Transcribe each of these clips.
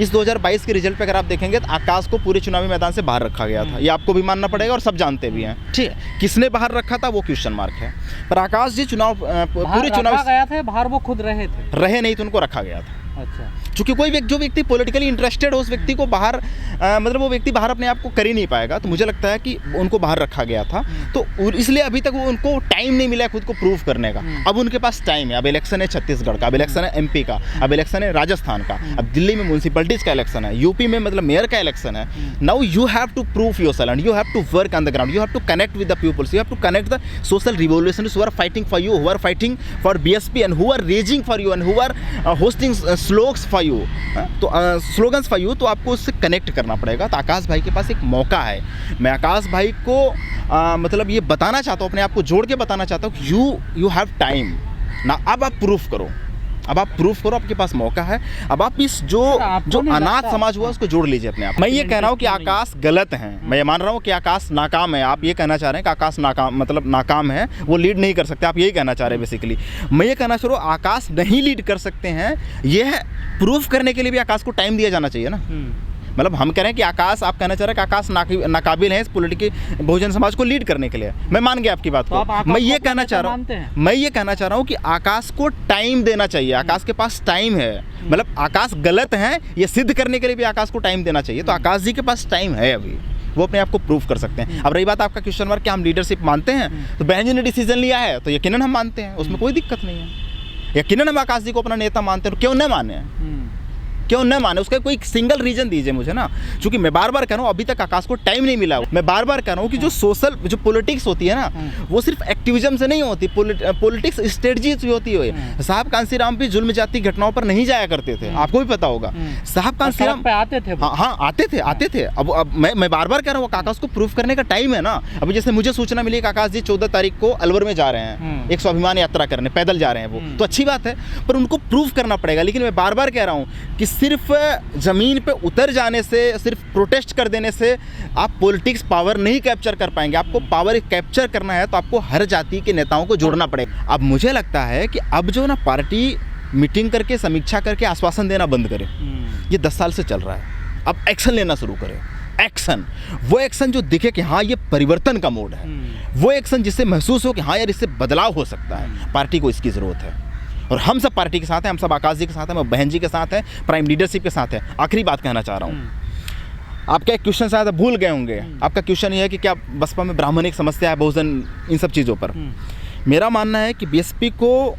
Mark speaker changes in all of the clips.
Speaker 1: इस 2022 के रिजल्ट पे अगर आप देखेंगे तो आकाश को पूरे चुनावी मैदान से बाहर रखा गया था, ये आपको भी मानना पड़ेगा और सब जानते भी हैं, ठीक है। किसने बाहर रखा था वो क्वेश्चन मार्क है, पर आकाश जी पूरे चुनाव
Speaker 2: गया था, बाहर वो खुद रहे
Speaker 1: नहीं तो उनको रखा गया था।
Speaker 2: अच्छा,
Speaker 1: क्योंकि कोई जो व्यक्ति पॉलिटिकली इंटरेस्टेड हो उस व्यक्ति को बाहर मतलब वो व्यक्ति बाहर अपने आप को कर ही नहीं पाएगा, तो मुझे लगता है कि उनको बाहर रखा गया था। तो इसलिए अभी तक उनको टाइम नहीं मिला खुद को प्रूव करने का। अब उनके पास टाइम है, अब इलेक्शन है छत्तीसगढ़ का, अब इलेक्शन है एमपी का, अब इलेक्शन है राजस्थान का, अब दिल्ली में म्यूनसिपैलिटीज का इलेक्शन है, यूपी में मतलब मेयर का इलेक्शन है। Now you have to prove yourself and you have to work on the ground, you have to connect with the peoples, you have to connect the social revolutionaries who are fighting for you, who are fighting for BSP and who are raising for you and who are hosting slogans for you, तो slogans for you, तो आपको उससे connect करना पड़ेगा। तो आकाश भाई के पास एक मौका है। मैं आकाश भाई को मतलब ये बताना चाहता हूँ, अपने आप को जोड़ के बताना चाहता हूँ कि यू हैव टाइम ना, अब आप प्रूफ करो, अब आप प्रूफ करो, आपके पास मौका है। अब आप इस जो अनाथ समाज हुआ उसको जोड़ लीजिए अपने आप। मैं ये कह रहा हूँ कि आकाश गलत है, मैं ये मान रहा हूँ कि आकाश नाकाम है। आप ये कहना चाह रहे हैं कि आकाश नाकाम है, वो लीड नहीं कर सकते, आप यही कहना चाह रहे हैं बेसिकली। मैं ये कहना चाह रहा हूँ आकाश नहीं लीड कर सकते हैं, यह प्रूफ करने के लिए भी आकाश को टाइम दिया जाना चाहिए ना। मतलब हम कह रहे हैं कि आकाश, आप कहना चाह रहे हैं कि आकाश नाकाबिल है इस पॉलिटिकल बहुजन समाज को लीड करने के लिए। मैं मान गया आपकी बात को। मैं ये कहना चाह रहा हूँ कि आकाश को टाइम देना चाहिए, आकाश के पास टाइम है। मतलब आकाश गलत है ये सिद्ध करने के लिए भी आकाश को टाइम देना चाहिए। तो आकाश जी के पास टाइम है, अभी वो अपने आप को प्रूव कर सकते हैं। अब रही बात आपका क्वेश्चन मार्क कि हम लीडरशिप मानते हैं, तो बहन जी ने डिसीजन लिया है तो यकीनन हम मानते हैं, उसमें कोई दिक्कत नहीं है। यकीनन हम आकाश जी को अपना नेता मानते हैं, क्यों न माने, क्यों न माने, उसका कोई सिंगल रीजन दीजिए मुझे ना। क्योंकि मैं बार बार कह रहा हूँ अभी तक आकाश को टाइम नहीं मिला। मैं बार बार कह रहा हूँ कि जो पॉलिटिक्स होती है ना, वो सिर्फ एक्टिविज्म से नहीं होती, पॉलिटिक्स स्ट्रेटजी से होती है। साहब कांसीराम भी जुल्म जाति घटनाओं पर नहीं जाया करते थे, आपको भी पता होगा। साहब कांसीराम पे आते थे, हाँ आते थे। अब मैं बार बार कह रहा हूँ आकाश को प्रूफ करने का टाइम है ना। अभी जैसे मुझे सूचना मिली कि आकाश जी 14 तारीख को अलवर में जा रहे हैं, एक स्वाभिमान यात्रा करने, पैदल जा रहे हैं, वो तो अच्छी बात है, पर उनको प्रूफ करना पड़ेगा। लेकिन मैं बार बार कह रहा हूँ कि सिर्फ जमीन पे उतर जाने से, सिर्फ प्रोटेस्ट कर देने से आप पॉलिटिक्स पावर नहीं कैप्चर कर पाएंगे। आपको पावर कैप्चर करना है तो आपको हर जाति के नेताओं को जोड़ना पड़ेगा। अब मुझे लगता है कि अब जो ना पार्टी मीटिंग करके, समीक्षा करके आश्वासन देना बंद करे, ये 10 साल से चल रहा है। अब एक्शन लेना शुरू करें, एक्शन, वो एक्शन जो दिखे कि हाँ ये परिवर्तन का मोड है, वो एक्शन जिससे महसूस हो कि हाँ यार इससे बदलाव हो सकता है। पार्टी को इसकी ज़रूरत है और हम सब पार्टी के साथ हैं, हम सब आकाश जी के साथ हैं, मैं बहन जी के साथ हैं, प्राइम लीडरशिप के साथ है। आखिरी बात कहना चाह रहा हूँ, आपका एक क्वेश्चन शायद भूल गए होंगे। आपका क्वेश्चन ये है कि क्या बसपा में ब्राह्मण एक समस्या है, बहुजन, इन सब चीज़ों पर। मेरा मानना है कि बीएसपी को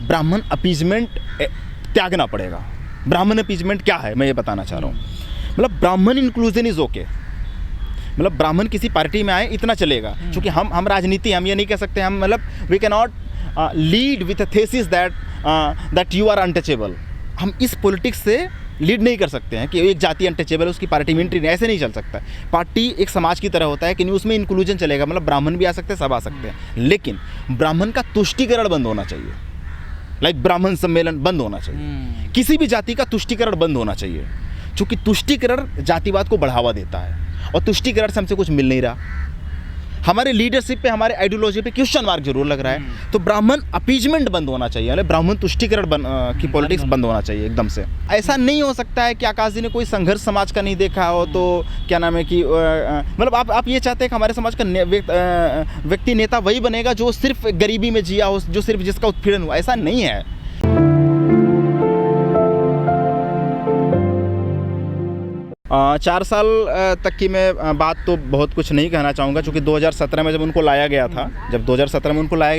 Speaker 1: ब्राह्मण अपीजमेंट त्यागना पड़ेगा। ब्राह्मण अपीजमेंट क्या है मैं ये बताना चाह रहा हूँ। मतलब ब्राह्मण इंक्लूजन इज ओके, मतलब ब्राह्मण किसी पार्टी में आए इतना चलेगा। क्योंकि हम राजनीति, हम ये नहीं कह सकते, हम मतलब we can not lead with a thesis that you are untouchable. हम इस पॉलिटिक्स से लीड नहीं कर सकते हैं कि एक जाति अनटचेबल है, उसकी पार्टी में एंट्री नहीं, ऐसे नहीं चल सकता। पार्टी एक समाज की तरह होता है कि उसमें इंक्लूजन चलेगा, मतलब ब्राह्मण भी आ सकते हैं, सब आ सकते हैं, लेकिन ब्राह्मण का तुष्टीकरण बंद होना चाहिए। लाइक ब्राह्मण सम्मेलन बंद होना चाहिए, किसी भी जाति का तुष्टीकरण बंद होना चाहिए, क्योंकि तुष्टीकरण जातिवाद को बढ़ावा देता है और तुष्टीकरण से हमसे कुछ मिल नहीं रहा। हमारे लीडरशिप पे, हमारे आइडियोलॉजी पे क्वेश्चन मार्क जरूर लग रहा है। तो ब्राह्मण अपीजमेंट बंद होना चाहिए, मतलब ब्राह्मण तुष्टीकरण की पॉलिटिक्स बंद होना चाहिए एकदम से। ऐसा नहीं हो सकता है कि आकाश जी ने कोई संघर्ष समाज का नहीं देखा हो, तो क्या नाम है कि मतलब आप ये चाहते हैं कि हमारे समाज का व्यक्ति नेता वही बनेगा जो सिर्फ गरीबी में जिया हो, जो सिर्फ जिसका उत्पीड़न हुआ, ऐसा नहीं है। 4 साल तक की मैं बात तो बहुत कुछ नहीं कहना चाहूँगा, क्योंकि 2017 में जब उनको लाया गया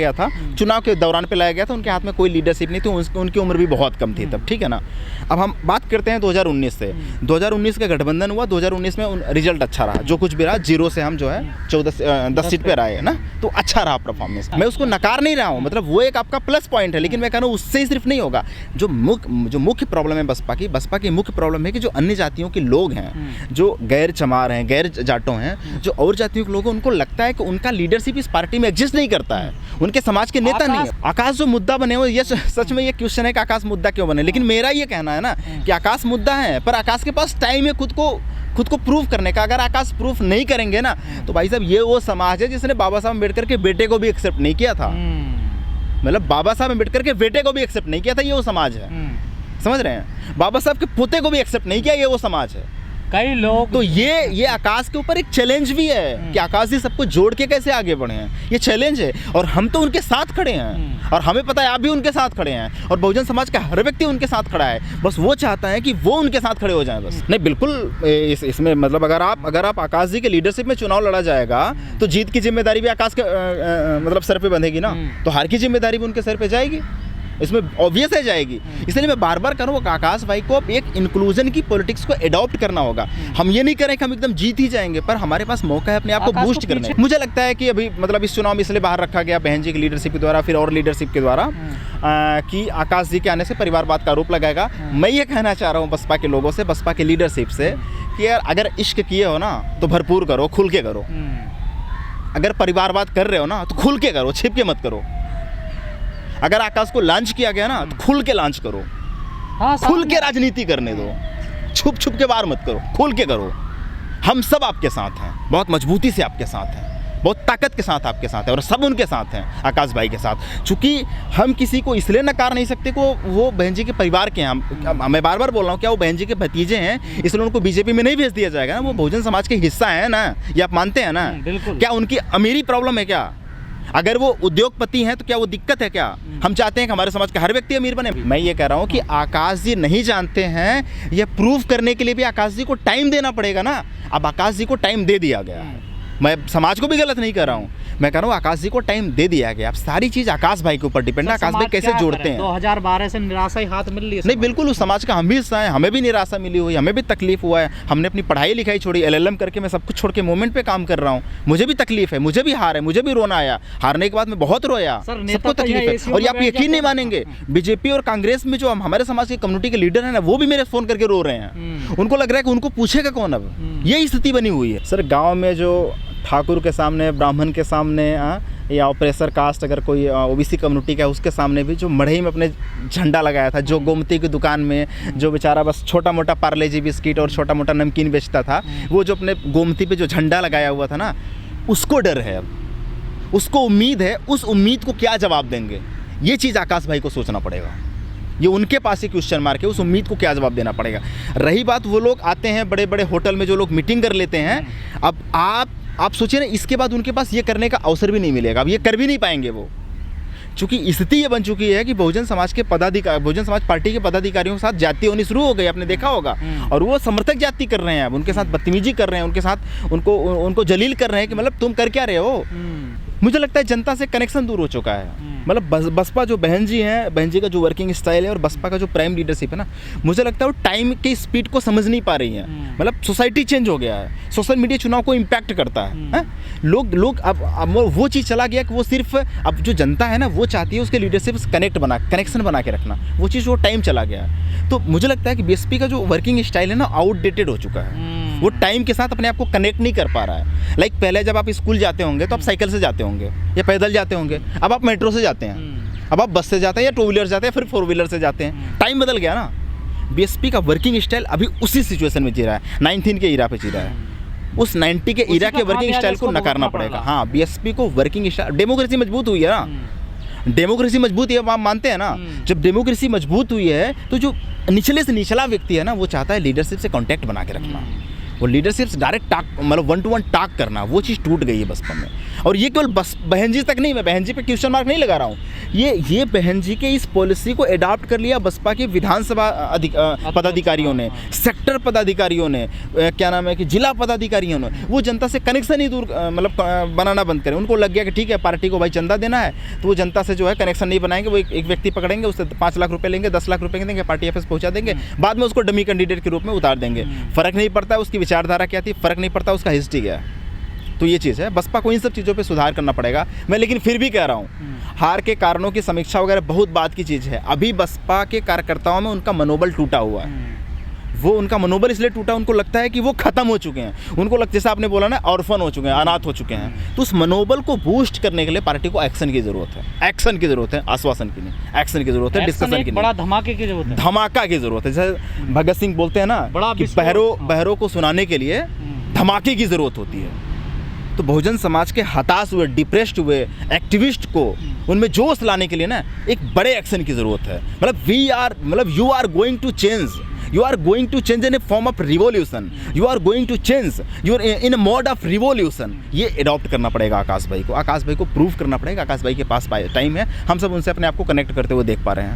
Speaker 1: था, चुनाव के दौरान पे लाया गया था, उनके हाथ में कोई लीडरशिप नहीं थी, उनकी उम्र भी बहुत कम थी तब, ठीक है ना। अब हम बात करते हैं 2019 से। 2019 का गठबंधन हुआ, 2019 में रिजल्ट अच्छा रहा, जो कुछ भी रहा, 0 से हम जो है 10 सीट पे रहे ना, तो अच्छा रहा परफॉर्मेंस। मैं उसको नकार नहीं रहा हूँ, मतलब वो एक आपका प्लस पॉइंट है, लेकिन मैं कह रहा हूँ उससे ही सिर्फ नहीं होगा। जो मुख्य प्रॉब्लम है बसपा की मुख्य प्रॉब्लम है कि जो अन्य जातियों के लोग हैं, जो गैर चमार हैं, गैर जाटों हैं, जो और जातियों के लोग हैं, उनको लगता है कि उनका लीडरशिप इस पार्टी में एग्जिस्ट नहीं करता है, उनके समाज के नेता नहीं है। आकाश जो मुद्दा बने हुए, ये सच में ये क्वेश्चन है कि आकाश मुद्दा क्यों बने, लेकिन मेरा ये कहना है ना कि आकाश मुद्दा है, पर आकाश के पास टाइम है खुद को प्रूव करने का। अगर आकाश प्रूफ नहीं करेंगे ना, तो भाई साहब ये वो समाज है जिसने बाबा साहब अम्बेडकर के बेटे को भी एक्सेप्ट नहीं किया था, मतलब बाबा साहब अम्बेडकर के बेटे को भी एक्सेप्ट नहीं किया था, ये वो समाज है। समझ रहे हैं? बाबा साहब के पोते को भी एक्सेप्ट नहीं किया, ये वो समाज है।
Speaker 2: कई लोग
Speaker 1: तो ये आकाश के ऊपर एक चैलेंज भी है कि आकाश जी सबको जोड़ के कैसे आगे बढ़े हैं, ये चैलेंज है। और हम तो उनके साथ खड़े हैं और हमें पता है आप भी उनके साथ खड़े हैं और बहुजन समाज का हर व्यक्ति उनके साथ खड़ा है। बस वो चाहता है कि वो उनके साथ खड़े हो जाएं बस। नहीं बिल्कुल इसमें मतलब अगर आप आकाश जी के लीडरशिप में चुनाव लड़ा जाएगा तो जीत की जिम्मेदारी भी आकाश के मतलब सर पे बंधेगी ना, तो हार की जिम्मेदारी भी उनके सर पे जाएगी, इसमें ऑब्वियस है जाएगी। इसलिए मैं बार बार कह रहा हूँ आकाश भाई को अब एक इंक्लूजन की पॉलिटिक्स को एडॉप्ट करना होगा। हम ये नहीं करें कि हम एकदम जीत ही जाएंगे, पर हमारे पास मौका है अपने आप को बूस्ट करने का। मुझे लगता है कि अभी मतलब इस चुनाव में इसलिए बाहर रखा गया बहन जी की लीडरशिप के द्वारा, फिर और लीडरशिप के द्वारा कि आकाश जी के आने से परिवारवाद का आरोप लगाएगा। मैं ये कहना चाह रहा हूँ बसपा के लोगों से, बसपा के लीडरशिप से कि यार अगर इश्क किए हो ना तो भरपूर करो, खुल के करो। अगर परिवारवाद कर रहे हो ना तो खुल के करो, छिप के मत करो। अगर आकाश को लॉन्च किया गया ना तो खुल के लॉन्च करो,
Speaker 2: हाँ,
Speaker 1: खुल के राजनीति करने दो, छुप छुप के वार मत करो, खुल के करो। हम सब आपके साथ हैं, बहुत मजबूती से आपके साथ हैं, बहुत ताकत के साथ आपके साथ है और सब उनके साथ हैं आकाश भाई के साथ। चूँकि हम किसी को इसलिए नकार नहीं सकते को वो बहन जी के परिवार के हैं। मैं बार बार बोल रहा हूँ, क्या वो बहन जी के भतीजे हैं इसलिए उनको बीजेपी में नहीं भेज दिया जाएगा ना? वो बहुजन समाज के हिस्सा है ना, ये आप मानते हैं ना? क्या उनकी अमीरी प्रॉब्लम है क्या? अगर वो उद्योगपति हैं तो क्या वो दिक्कत है क्या? हम चाहते हैं कि हमारे समाज का हर व्यक्ति अमीर बने। मैं ये कह रहा हूँ कि आकाश जी नहीं जानते हैं, ये प्रूव करने के लिए भी आकाश जी को टाइम देना पड़ेगा ना। अब आकाश जी को टाइम दे दिया गया है, मैं समाज को भी गलत नहीं कर रहा हूँ, मैं कह रहा हूँ आकाश जी को टाइम दे दिया गया। अब सारी चीज़ आकाश भाई के ऊपर डिपेंड है, आकाश भाई कैसे जोड़ते हैं।
Speaker 2: 2012 से निराशा ही हाथ मिल रही है।
Speaker 1: नहीं बिल्कुल, उस समाज का हम भी हिस्सा है, हमें भी निराशा मिली हुई, हमें भी तकलीफ हुआ है। हमने अपनी पढ़ाई लिखाई छोड़ी, LLM करके मैं सब कुछ छोड़ के मूवमेंट पे काम कर रहा हूँ। मुझे भी तकलीफ है, मुझे भी हार है, मुझे भी रोना आया। हारने के बाद मैं बहुत रोया, सबको तकलीफ है। और आप यकीन नहीं मानेंगे, बीजेपी और कांग्रेस में जो हमारे समाज के कम्युनिटी के लीडर हैं ना, वो भी मेरे फोन करके रो रहे हैं। उनको लग रहा है कि उनको पूछेगा कौन। अब यही स्थिति बनी हुई है सर। गाँव में जो ठाकुर के सामने, ब्राह्मण के सामने या ऑपरेसर कास्ट अगर कोई ओबीसी कम्युनिटी का है उसके सामने भी जो मढ़ई में अपने झंडा लगाया था, जो गोमती की दुकान में जो बेचारा बस छोटा मोटा पार्ले जी बिस्किट और छोटा मोटा नमकीन बेचता था, वो जो अपने गोमती पे जो झंडा लगाया हुआ था ना, उसको डर है। अब उसको उम्मीद है, उस उम्मीद को क्या जवाब देंगे, ये चीज़ आकाश भाई को सोचना पड़ेगा। ये उनके पास ही क्वेश्चन मार्क है, उस उम्मीद को क्या जवाब देना पड़ेगा। रही बात वो लोग आते हैं बड़े बड़े होटल में जो लोग मीटिंग कर लेते हैं, अब आप सोचिए ना, इसके बाद उनके पास ये करने का अवसर भी नहीं मिलेगा, अब ये कर भी नहीं पाएंगे वो। चूँकि स्थिति ये बन चुकी है कि बहुजन समाज पार्टी के पदाधिकारियों के साथ जाति होनी शुरू हो गई, आपने देखा होगा। और वो समर्थक जाति कर रहे हैं, अब उनके साथ बदतमीजी कर रहे हैं, उनके साथ उनको जलील कर रहे हैं कि मतलब तुम कर क्या रहे हो। मुझे लगता है जनता से कनेक्शन दूर हो चुका है। मतलब बसपा जो बहन जी हैं, बहन जी का जो वर्किंग स्टाइल है और बसपा का जो प्राइम लीडरशिप है ना, मुझे लगता है वो टाइम की स्पीड को समझ नहीं पा रही है। मतलब सोसाइटी चेंज हो गया है, सोशल मीडिया चुनाव को इम्पैक्ट करता है। लोग अब वो चीज़ चला गया कि वो सिर्फ अब जो जनता है ना वो चाहती है उसके लीडरशिप से कनेक्शन बना के रखना, वो चीज़ वो टाइम चला गया है। तो मुझे लगता है कि बीएसपी का जो वर्किंग स्टाइल है ना आउटडेटेड हो चुका है, वो टाइम के साथ अपने आप को कनेक्ट नहीं कर पा रहा है। लाइक पहले जब आप स्कूल जाते होंगे तो आप साइकिल से जाते होंगे या पैदल जाते होंगे, अब आप मेट्रो से जाते हैं, अब आप बस से जाते हैं या 2 व्हीलर से जाते हैं, फिर 4 व्हीलर से जाते हैं। टाइम बदल गया ना। बीएसपी का वर्किंग स्टाइल अभी उसी सिचुएशन में जी रहा है, 19 के इरा पे जी रहा है। उस 90 के इरा के वर्किंग स्टाइल को नकारना पड़ेगा। हाँ, बीएसपी को वर्किंग स्टाइल, डेमोक्रेसी मजबूत हुई है ना, डेमोक्रेसी मजबूत है, आप मानते हैं ना। जब डेमोक्रेसी मजबूत हुई है तो जो निचले से निचला व्यक्ति है ना, वो चाहता है लीडरशिप से कांटेक्ट बना के रखना, वो लीडरशिप से डायरेक्ट टाक मतलब 1-to-1 टाक करना, वो चीज़ टूट गई है बसपा में। और ये केवल बहन जी तक नहीं, मैं बहन जी पे क्वेश्चन मार्क नहीं लगा रहा हूँ, ये बहन जी के इस पॉलिसी को अडॉप्ट कर लिया बसपा के विधानसभा पदाधिकारियों ने, सेक्टर पदाधिकारियों ने, क्या नाम है कि जिला पदाधिकारियों ने। वो जनता से कनेक्शन ही दूर मतलब बनाना बंद करें। उनको लग गया कि ठीक है पार्टी को भाई चंदा देना है, तो वो जनता से जो है कनेक्शन नहीं बनाएंगे। वो एक व्यक्ति पकड़ेंगे, उससे 5 लाख रुपये लेंगे, 10 लाख रुपये देंगे, पार्टी ऑफिस पहुँचा देंगे, बाद में उसको डमी कैंडिडेट के रूप में उतार देंगे। फ़र्क नहीं पड़ता है उसकी विचारधारा क्या थी, फ़र्क नहीं पड़ता उसका हिस्ट्री क्या है। तो ये चीज़ है, बसपा को इन सब चीज़ों पे सुधार करना पड़ेगा। मैं लेकिन फिर भी कह रहा हूँ, हार के कारणों की समीक्षा वगैरह बहुत बात की चीज़ है। अभी बसपा के कार्यकर्ताओं में उनका मनोबल टूटा हुआ है। वो उनका मनोबल इसलिए टूटा, उनको लगता है कि वो ख़त्म हो चुके हैं, उनको जैसा आपने बोला ना ऑर्फन हो चुके हैं, अनाथ हो चुके हैं। तो उस मनोबल को बूस्ट करने के लिए पार्टी को एक्शन की ज़रूरत है, एक्शन की ज़रूरत है, आश्वासन की नहीं, एक्शन की ज़रूरत है, डिस्कशन की,
Speaker 2: बड़ा धमाके की ज़रूरत है,
Speaker 1: धमाका की ज़रूरत है। जैसे भगत सिंह बोलते हैं ना कि बहरों को सुनाने के लिए धमाके की ज़रूरत होती है। तो बहुजन समाज के हताश हुए, डिप्रेस्ड हुए एक्टिविस्ट को उनमें जोश लाने के लिए ना एक बड़े एक्शन की ज़रूरत है। मतलब you are going to change, you are going to change in a form of revolution, you are going to change, you are in a mode of revolution। ये अडॉप्ट करना पड़ेगा आकाश भाई को। आकाश भाई को प्रूव करना पड़ेगा। आकाश भाई के पास टाइम है, हम सब उनसे अपने आप को कनेक्ट करते हुए देख पा रहे हैं।